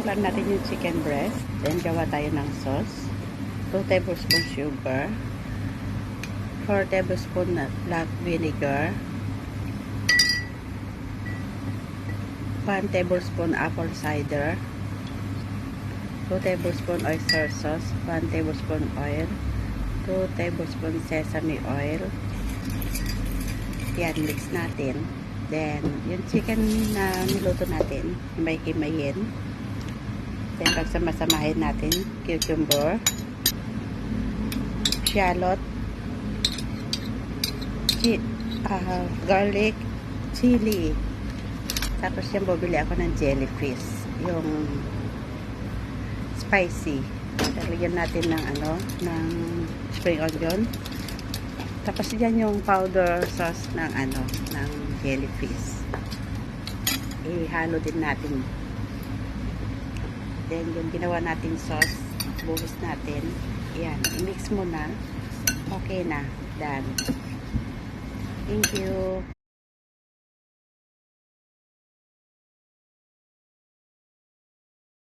Pakulan natin yung chicken breast. Then, gawa tayo ng sauce. 2 tablespoon sugar. 4 tablespoon na black vinegar. 1 tablespoon apple cider. 2 tablespoon oyster sauce. 1 tablespoon oil. 2 tablespoon sesame oil. Yan, mix natin. Then, yung chicken na niluto natin, himay-himayin. Then, pagsama-samahin natin, cucumber, shallot, garlic, chili. Tapos yan, bumili ako ng jellyfish. Yung spicy. Talagyan natin ng ng spring onion. Tapos yan yung powder sauce ng ng jellyfish. Ihalo din natin. Then yung ginawa natin sauce, buhos natin. Yan, i-mix mo na. Okay na. Done. Thank you.